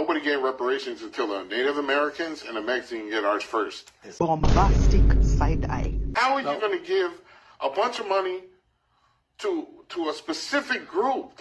nobody getting reparations until the Native Americans and the Mexicans get ours first. Bombastic side eye. How are you going to give a bunch of money to a specific group?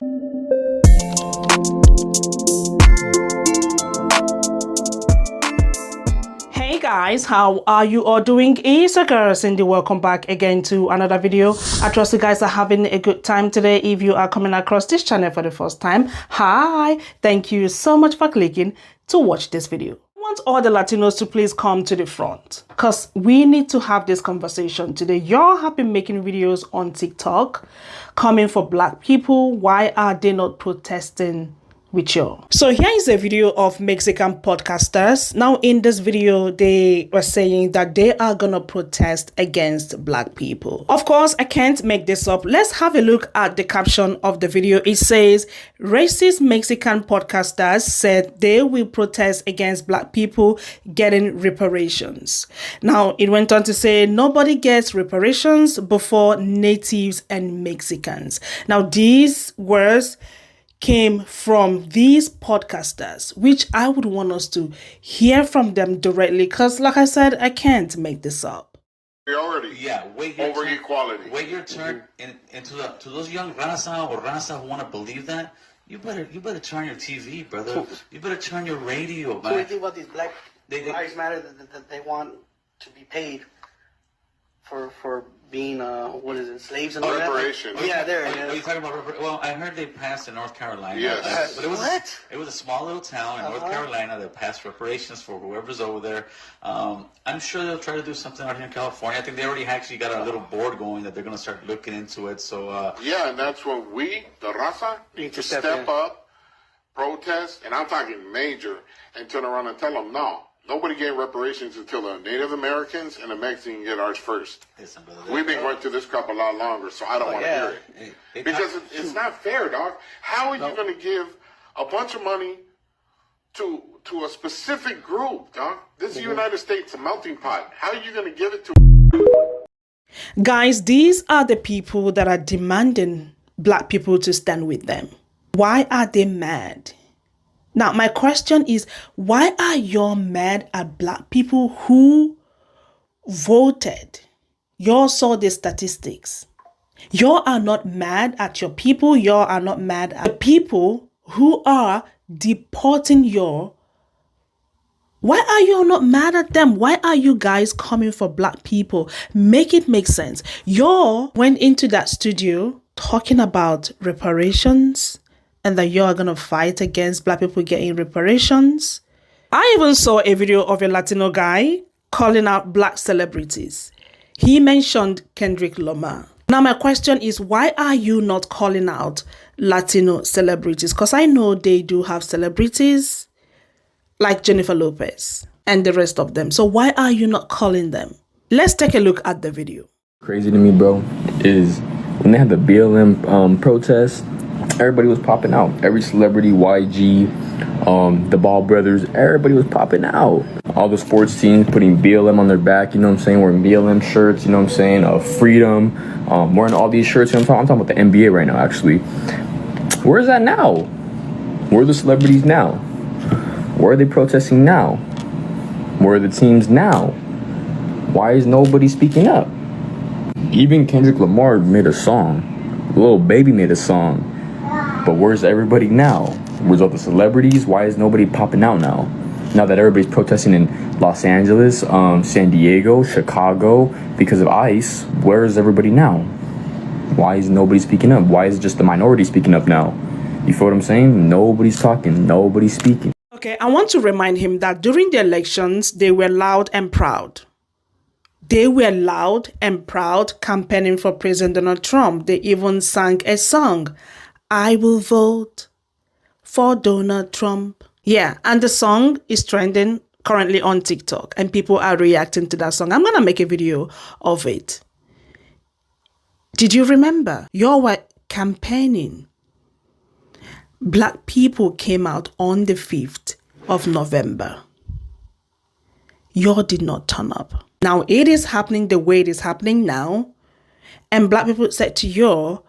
Hey guys, how are you all doing? It's your girl Cindy. Welcome back again to another video. I trust you guys are having a good time today. If you are coming across this channel for the first time, hi, thank you so much for clicking to watch this video. I want all the Latinos to please come to the front because we need to have this conversation today. Y'all have been making videos on TikTok coming for black people. Why are they not protesting with you? So here is a video of Mexican podcasters. Now in this video, they were saying that they are gonna protest against black people. Of course, I can't make this up. Let's have a look at the caption of the video. It says, racist Mexican podcasters said they will protest against black people getting reparations. Now it went on to say, nobody gets reparations before natives and Mexicans. Now these words came from these podcasters, which I would want us to hear from them directly, because like I said, I can't make this up. Priority over equality. Wait your turn to those young raza or raza who want to believe that. You better turn your TV, brother. You better turn your radio, man. So we think about these black lives matter that they want to be paid for being what is it, slaves and all that? Reparation. Yeah, there. Are you talking about well, I heard they passed in North Carolina. Yes. But it was a small little town in North Carolina that passed reparations for whoever's over there. I'm sure they'll try to do something out here in California. I think they already actually got a little board going that they're going to start looking into it. So yeah, and that's when we, the raza, need to step up, protest, and I'm talking major, and turn around and tell them, no, nobody getting reparations until the Native Americans and the Mexicans get ours first. listen, brother, We've been going through this crap a lot longer, so I don't want to hear it. Because it's not fair, dog. How are you going to give a bunch of money to a specific group, dog? This is the United States, a melting pot. How are you going to give it to? Guys, these are the people that are demanding black people to stand with them. Why are they mad? Now, my question is, why are y'all mad at black people who voted? Y'all saw the statistics. Y'all are not mad at your people. Y'all are not mad at the people who are deporting y'all. Why are y'all not mad at them? Why are you guys coming for black people? Make it make sense. Y'all went into that studio talking about reparations, and that you're going to fight against black people getting reparations. I even saw a video of a Latino guy calling out black celebrities. He mentioned Kendrick Lamar. Now my question is, why are you not calling out Latino celebrities? Because I know they do have celebrities like Jennifer Lopez and the rest of them. So why are you not calling them? Let's take a look at the video. Crazy to me, bro, is when they had the BLM protest, everybody was popping out. Every celebrity, YG, the Ball brothers, everybody was popping out. All the sports teams putting BLM on their back, you know what I'm saying? Wearing BLM shirts, you know what I'm saying? Freedom, wearing all these shirts. I'm talking about the NBA right now, actually. Where is that now? Where are the celebrities now? Where are they protesting now? Where are the teams now? Why is nobody speaking up? Even Kendrick Lamar made a song. Lil Baby made a song. But where's everybody now? Where's all the celebrities? Why is nobody popping out now? Now that everybody's protesting in Los Angeles, San Diego, Chicago, because of ICE, where is everybody now? Why is nobody speaking up? Why is just the minority speaking up now? You feel what I'm saying? Nobody's talking. Nobody's speaking. Okay, I want to remind him that during the elections, they were loud and proud. They were loud and proud campaigning for President Donald Trump. They even sang a song, I will vote for Donald Trump. Yeah, and the song is trending currently on TikTok and people are reacting to that song. I'm going to make a video of it. Did you remember? You were campaigning. Black people came out on the 5th of November. You did not turn up. Now it is happening the way it is happening now. And black people said to you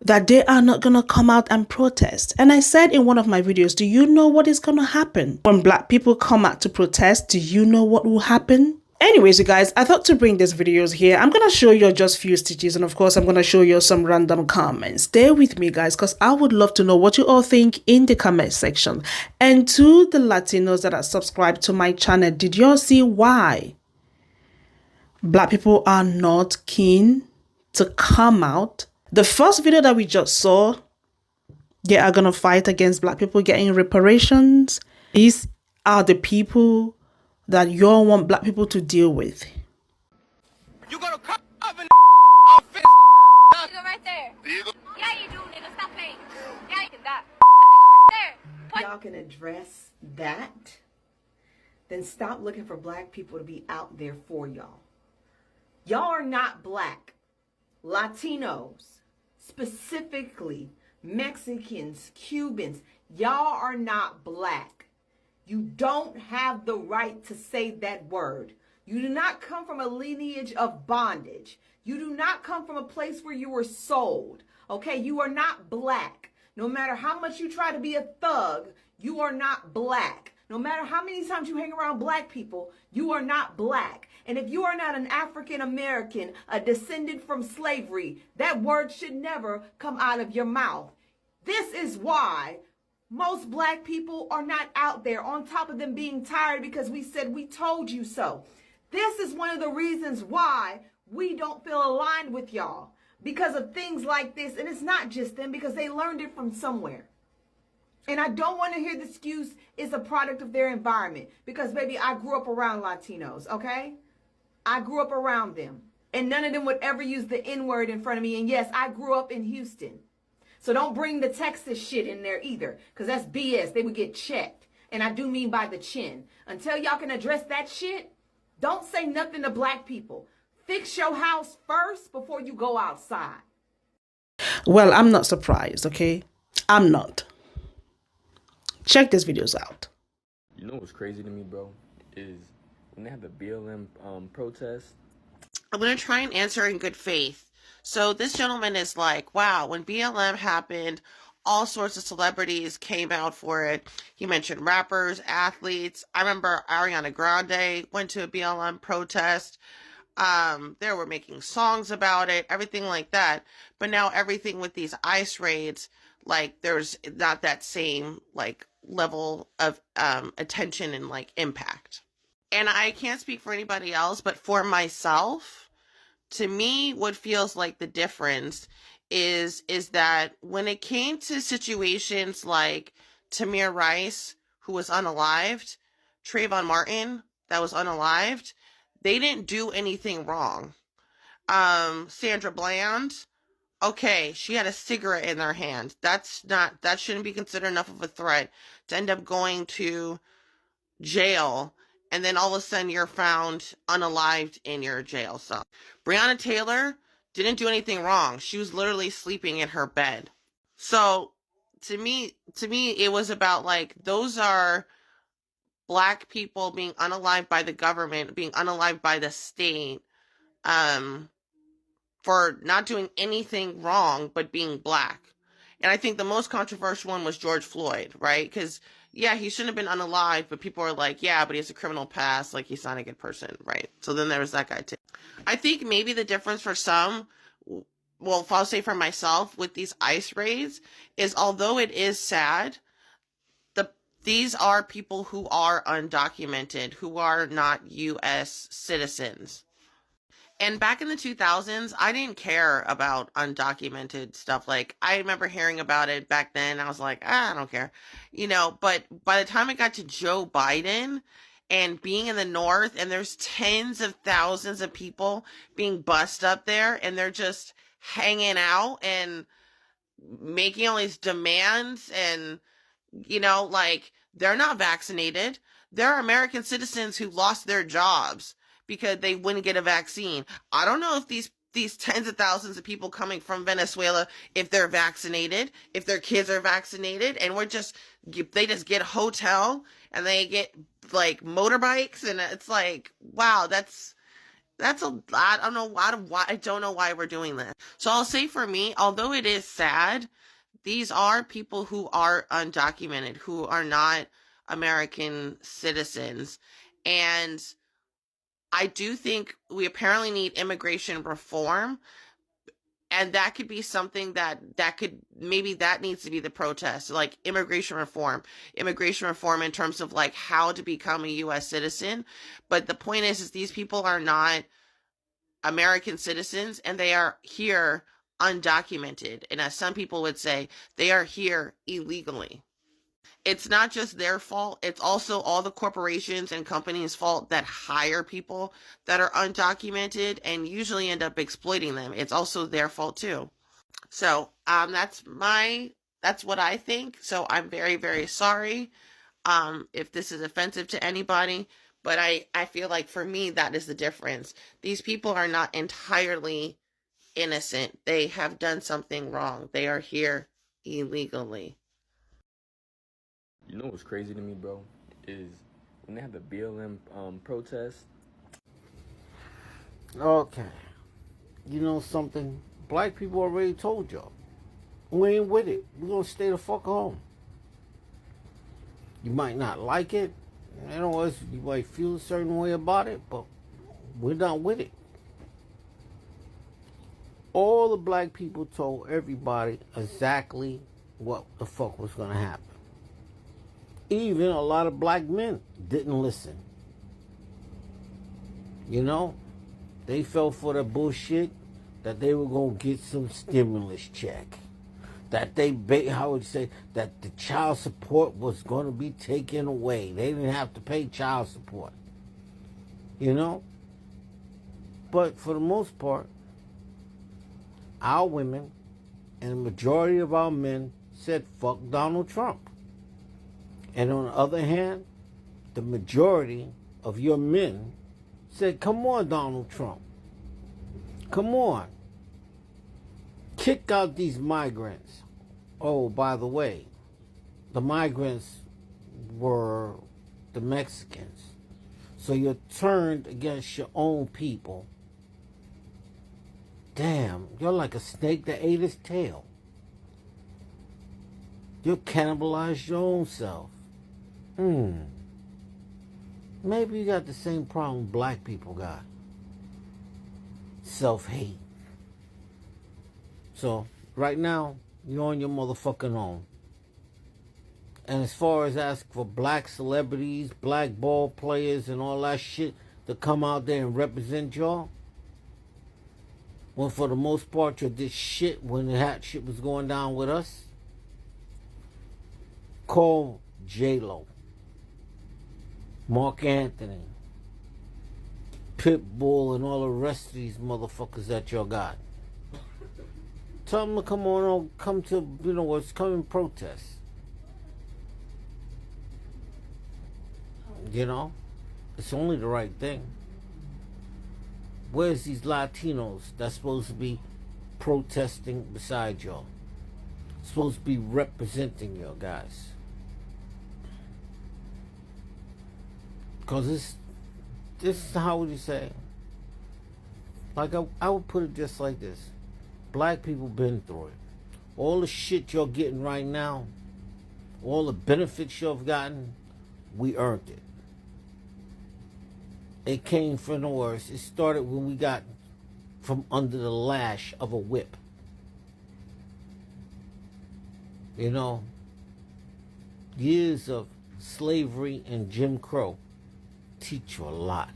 that they are not going to come out and protest. And I said in one of my videos, do you know what is going to happen? When black people come out to protest, do you know what will happen? Anyways, you guys, I thought to bring these videos here. I'm going to show you just few stitches, and of course, I'm going to show you some random comments. Stay with me, guys, because I would love to know what you all think in the comment section. And to the Latinos that are subscribed to my channel, did you all see why black people are not keen to come out? The first video that we just saw, they are going to fight against black people getting reparations. These are the people that you all want black people to deal with. You gonna cover our face, nigga. Nigga right there. Yeah, you do, nigga. Stop playing. Yeah, you can die. Right there. Y'all can address that, then stop looking for black people to be out there for y'all. Y'all are not black. Latinos, specifically Mexicans, Cubans, y'all are not black. You don't have the right to say that word. You do not come from a lineage of bondage. You do not come from a place where you were sold. Okay, you are not black. No matter how much you try to be a thug, you are not black. No matter how many times you hang around black people, you are not black. And if you are not an African American, a descendant from slavery, that word should never come out of your mouth. This is why most black people are not out there, on top of them being tired because we said we told you so. This is one of the reasons why we don't feel aligned with y'all, because of things like this. And it's not just them, because they learned it from somewhere. And I don't want to hear the excuse is a product of their environment, because baby, I grew up around Latinos, okay? I grew up around them, and none of them would ever use the N-word in front of me. And yes, I grew up in Houston. So don't bring the Texas shit in there either, because that's BS. They would get checked. And I do mean by the chin. Until y'all can address that shit, don't say nothing to black people. Fix your house first before you go outside. Well, I'm not surprised, okay? I'm not. Check these videos out. You know what's crazy to me, bro? Is when they had the BLM protest. I'm going to try and answer in good faith. So this gentleman is like, wow, when BLM happened, all sorts of celebrities came out for it. He mentioned rappers, athletes. I remember Ariana Grande went to a BLM protest. They were making songs about it, everything like that. But now everything with these ICE raids, like there's not that same like level of attention and like impact. And I can't speak for anybody else, but for myself, to me, what feels like the difference is that when it came to situations like Tamir Rice, who was unalived, Trayvon Martin, that was unalived, they didn't do anything wrong. Sandra Bland, okay, she had a cigarette in her hand. That shouldn't be considered enough of a threat to end up going to jail, and then all of a sudden you're found unalived in your jail cell. Breonna Taylor didn't do anything wrong. She was literally sleeping in her bed. So to me, it was about like, those are black people being unalived by the government, being unalived by the state, for not doing anything wrong, but being black. And I think the most controversial one was George Floyd, right? Because yeah, he shouldn't have been unalived, but people are like, yeah, but he has a criminal past, like he's not a good person, right? So then there was that guy too. I think maybe the difference for some, well, if I'll say for myself, with these ICE raids, is although it is sad, these are people who are undocumented, who are not U.S. citizens. And back in the 2000s, I didn't care about undocumented stuff. Like, I remember hearing about it back then. I was like, I don't care. You know, but by the time it got to Joe Biden and being in the North, and there's tens of thousands of people being bussed up there, and they're just hanging out and making all these demands, and, you know, like, they're not vaccinated. They're American citizens who lost their jobs because they wouldn't get a vaccine. I don't know if these tens of thousands of people coming from Venezuela, if they're vaccinated, if their kids are vaccinated, and they just get a hotel and they get like motorbikes, and it's like, wow, That's a lot. I don't know why. I don't know why we're doing this. So I'll say for me, although it is sad, these are people who are undocumented, who are not American citizens. And I do think we apparently need immigration reform. And that could be something that maybe that needs to be the protest, like immigration reform in terms of like how to become a U.S. citizen. But the point is these people are not American citizens and they are here undocumented. And as some people would say, they are here illegally. It's not just their fault. It's also all the corporations and companies' fault that hire people that are undocumented and usually end up exploiting them. It's also their fault too. So that's what I think. So I'm very, very sorry if this is offensive to anybody. But I feel like for me, that is the difference. These people are not entirely innocent. They have done something wrong. They are here illegally. You know what's crazy to me, bro, is when they had the BLM protest. Okay. You know something? Black people already told y'all. We ain't with it. We're going to stay the fuck home. You might not like it. You know, you might feel a certain way about it, but we're not with it. All the black people told everybody exactly what the fuck was going to happen. Even a lot of black men didn't listen. You know, they fell for the bullshit that they were going to get some stimulus check. That how would you say, that the child support was going to be taken away. They didn't have to pay child support. You know? But for the most part, our women and the majority of our men said, fuck Donald Trump. And on the other hand, the majority of your men said, come on, Donald Trump. Come on. Kick out these migrants. Oh, by the way, the migrants were the Mexicans. So you're turned against your own people. Damn, you're like a snake that ate its tail. You cannibalized your own self. Maybe you got the same problem black people got. Self-hate. So, right now, you're on your motherfucking own. And as far as asking for black celebrities, black ball players, and all that shit to come out there and represent y'all, when for the most part you did shit when that shit was going down with us, call J-Lo, Mark Anthony, Pitbull, and all the rest of these motherfuckers that y'all got. Tell them to come on, come to, you know what's coming, protest. You know, it's only the right thing. Where's these Latinos that's supposed to be protesting beside y'all? Supposed to be representing y'all guys? Because this is how would you say? Like I would put it just like this. Black people been through it. All the shit you're getting right now, all the benefits you've gotten, we earned it. It came from the worst. It started when we got from under the lash of a whip. You know, years of slavery and Jim Crow teach you a lot.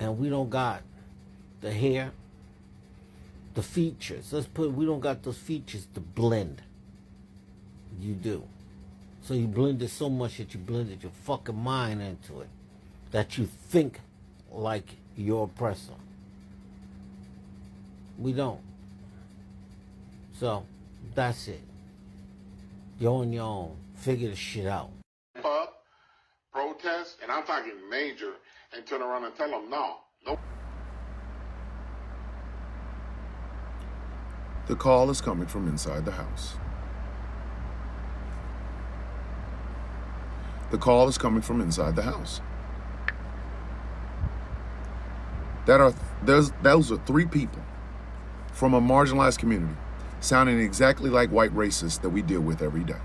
And we don't got the hair, the features. We don't got those features to blend. You do. So you blended so much that you blended your fucking mind into it. That you think like your oppressor. We don't. So, that's it. You're on your own. Figure the shit out. Up, protest, and I'm talking major, and turn around and tell them no. Nope. The call is coming from inside the house. The call is coming from inside the house. those are three people from a marginalized community sounding exactly like white racists that we deal with every day.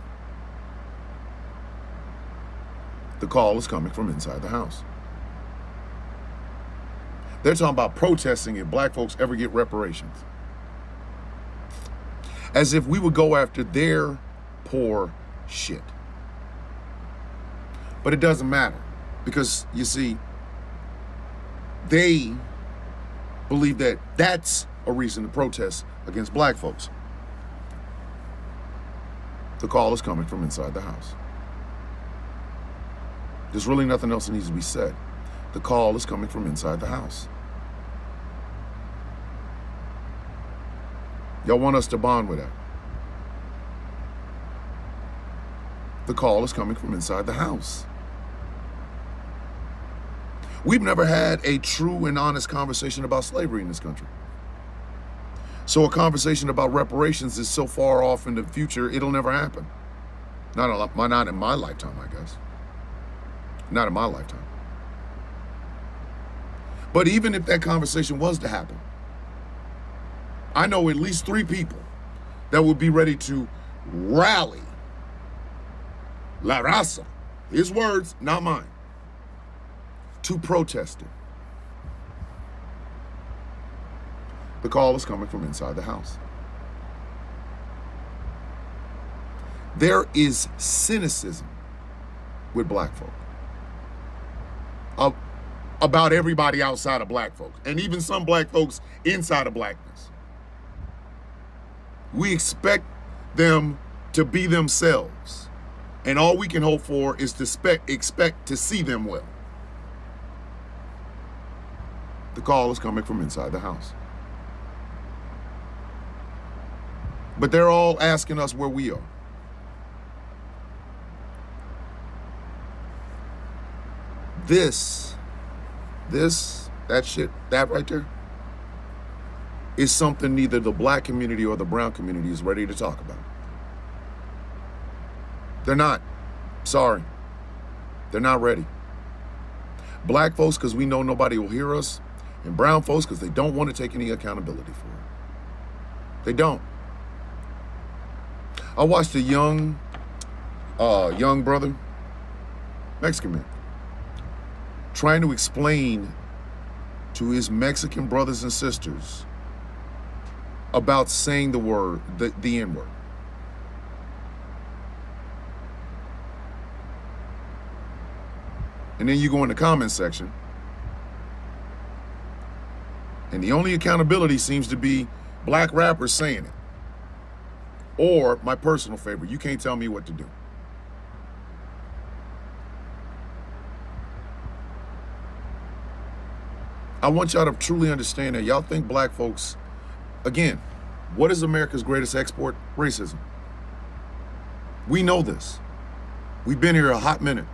The call is coming from inside the house. They're talking about protesting if black folks ever get reparations. As if we would go after their poor shit. But it doesn't matter because, you see, they believe that that's a reason to protest against black folks. The call is coming from inside the house. There's really nothing else that needs to be said. The call is coming from inside the house. Y'all want us to bond with that. The call is coming from inside the house. We've never had a true and honest conversation about slavery in this country. So a conversation about reparations is so far off in the future, it'll never happen. Not in my lifetime, I guess. Not in my lifetime. But even if that conversation was to happen, I know at least three people that would be ready to rally La Raza, his words, not mine, to protest it. The call is coming from inside the house. There is cynicism with black folk about everybody outside of black folks, and even some black folks inside of blackness. We expect them to be themselves, and all we can hope for is to expect to see them well. The call is coming from inside the house. But they're all asking us where we are. That right there is something neither the black community or the brown community is ready to talk about. They're not. Sorry. They're not ready. Black folks, because we know nobody will hear us, and brown folks, because they don't want to take any accountability for it. They don't. I watched a young brother, Mexican man, trying to explain to his Mexican brothers and sisters about saying the word, the N-word. And then you go in the comment section, and the only accountability seems to be black rappers saying it. Or, my personal favorite, you can't tell me what to do. I want y'all to truly understand that y'all think black folks, again, what is America's greatest export? Racism. We know this. We've been here a hot minute.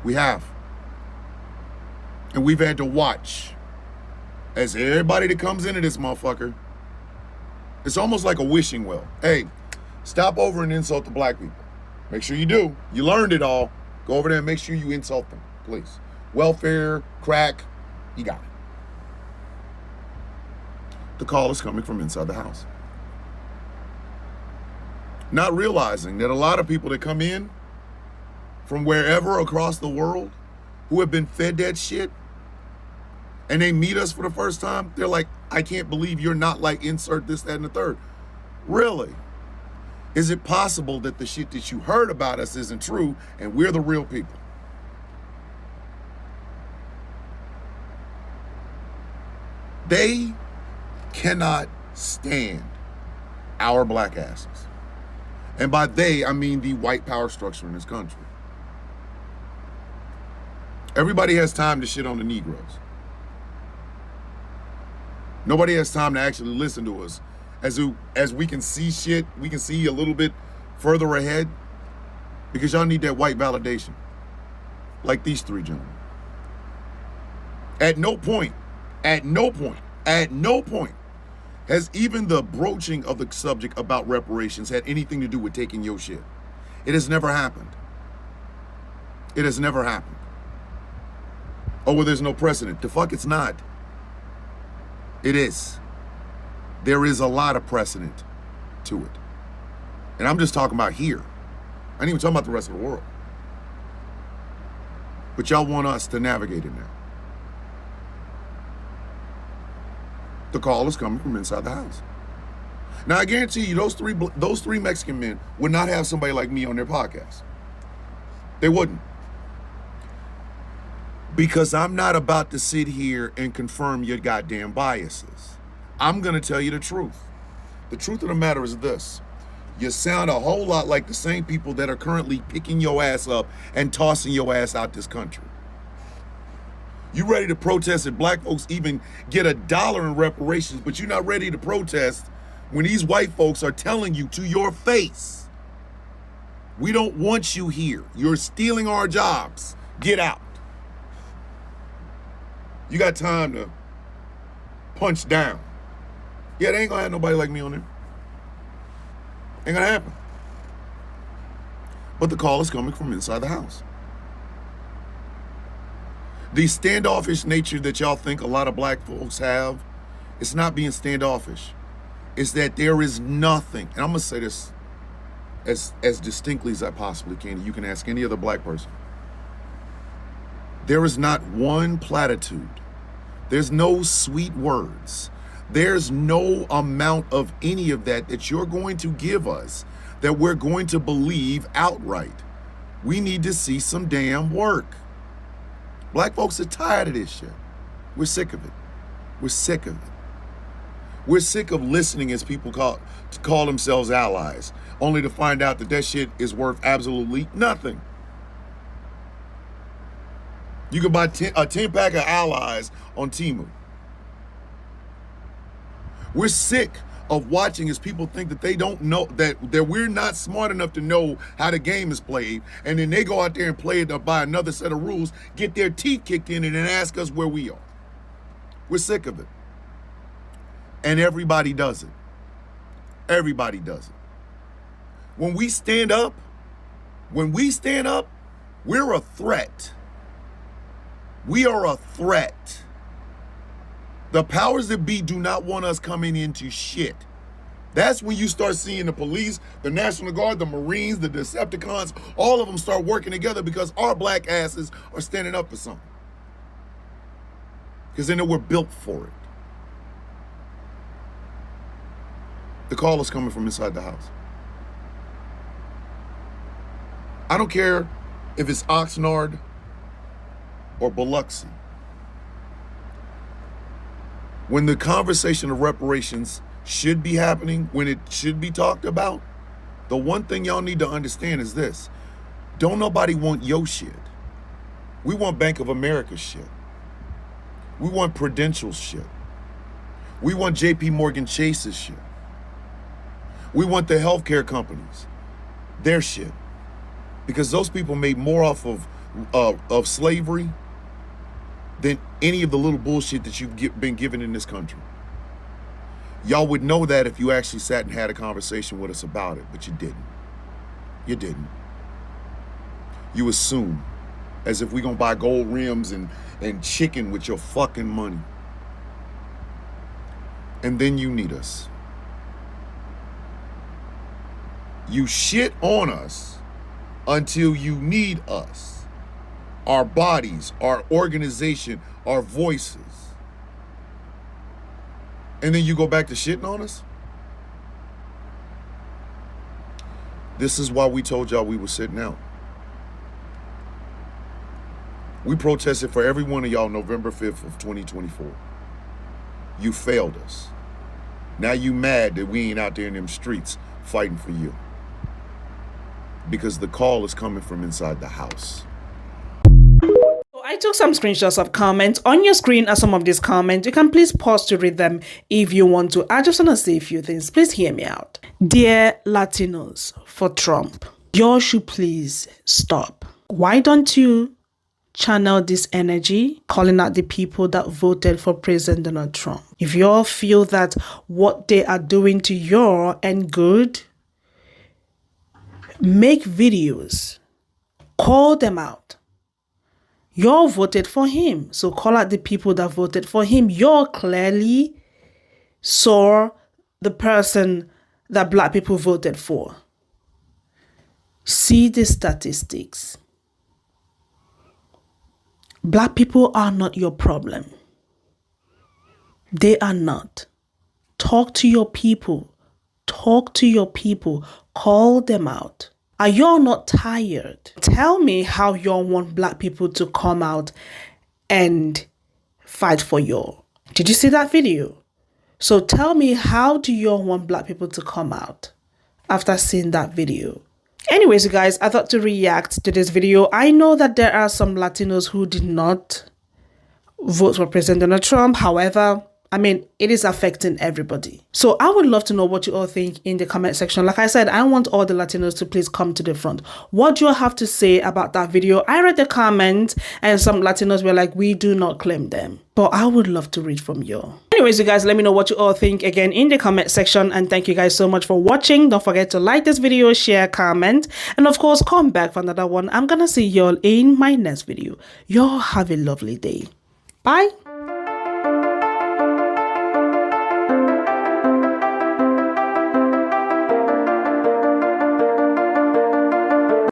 We have. And we've had to watch as everybody that comes into this motherfucker, it's almost like a wishing well. Hey, stop over and insult the black people. Make sure you do. You learned it all. Go over there and make sure you insult them, please. Welfare, crack, you got it. The call is coming from inside the house. Not realizing that a lot of people that come in from wherever across the world who have been fed that shit, and they meet us for the first time, they're like, I can't believe you're not like insert this, that, and the third. Really? Is it possible that the shit that you heard about us isn't true and we're the real people? They cannot stand our black asses. And by they, I mean the white power structure in this country. Everybody has time to shit on the Negroes. Nobody has time to actually listen to us. As we can see shit, we can see a little bit further ahead, because y'all need that white validation. Like these three gentlemen. At no point has even the broaching of the subject about reparations had anything to do with taking your shit. It has never happened. It has never happened. Oh, well, there's no precedent. The fuck it's not. It is. There is a lot of precedent to it. And I'm just talking about here. I ain't even talking about the rest of the world. But y'all want us to navigate it now. The call is coming from inside the house. Now, I guarantee you, those three Mexican men would not have somebody like me on their podcast. They wouldn't. Because I'm not about to sit here and confirm your goddamn biases. I'm going to tell you the truth. The truth of the matter is this. You sound a whole lot like the same people that are currently picking your ass up and tossing your ass out this country. You ready to protest if black folks even get $1 in reparations, but you're not ready to protest when these white folks are telling you to your face, we don't want you here. You're stealing our jobs. Get out. You got time to punch down. Yeah, they ain't gonna have nobody like me on there. Ain't gonna happen. But the call is coming from inside the house. The standoffish nature that y'all think a lot of black folks have, it's not being standoffish. It's that there is nothing, and I'm gonna say this as distinctly as I possibly can. You can ask any other black person. There is not one platitude. There's no sweet words. There's no amount of any of that you're going to give us that we're going to believe outright. We need to see some damn work. Black folks are tired of this shit. We're sick of it. We're sick of it. We're sick of listening as people call themselves allies, only to find out that shit is worth absolutely nothing. You can buy a 10-pack of allies on Temu. We're sick of watching as people think that they don't know, that we're not smart enough to know how the game is played, and then they go out there and play it by another set of rules, get their teeth kicked in it, and ask us where we are. We're sick of it. And everybody does it. Everybody does it. When we stand up, we're a threat. We are a threat. The powers that be do not want us coming into shit. That's when you start seeing the police, the National Guard, the Marines, the Decepticons, all of them start working together because our black asses are standing up for something. Because they know we're built for it. The call is coming from inside the house. I don't care if it's Oxnard or Biloxi. When the conversation of reparations should be happening, when it should be talked about, the one thing y'all need to understand is this. Don't nobody want your shit. We want Bank of America shit. We want Prudential shit. We want JP Morgan Chase's shit. We want the healthcare companies, their shit. Because those people made more off of slavery than any of the little bullshit that you've been given in this country. Y'all would know that if you actually sat and had a conversation with us about it, but you didn't. You didn't. You assume, as if we're gonna buy gold rims and chicken with your fucking money. And then you need us. You shit on us until you need us. Our bodies, our organization, our voices. And then you go back to shitting on us? This is why we told y'all we were sitting out. We protested for every one of y'all November 5th of 2024. You failed us. Now you mad that we ain't out there in them streets fighting for you. Because the call is coming from inside the house. I took some screenshots of comments. On your screen are some of these comments. You can please pause to read them if you want to. I just want to say a few things. Please hear me out. Dear Latinos for Trump, y'all should please stop. Why don't you channel this energy calling out the people that voted for President Donald Trump? If y'all feel that what they are doing to your end good, make videos, call them out. Y'all voted for him, so call out the people that voted for him. Y'all clearly saw the person that black people voted for. See the statistics. Black people are not your problem. They are not. Talk to your people. Talk to your people. Call them out. Are y'all not tired? Tell me how y'all want black people to come out and fight for y'all. Did you see that video? So tell me, how do y'all want black people to come out after seeing that video? Anyways, you guys, I thought to react to this video. I know that there are some Latinos who did not vote for President Donald Trump. However, I mean, it is affecting everybody. So I would love to know what you all think in the comment section. Like I said, I want all the Latinos to please come to the front. What do you have to say about that video? I read the comments and some Latinos were like, we do not claim them. But I would love to read from you. Anyways, you guys, let me know what you all think again in the comment section. And thank you guys so much for watching. Don't forget to like this video, share, comment, and of course, come back for another one. I'm gonna see y'all in my next video. Y'all have a lovely day. Bye.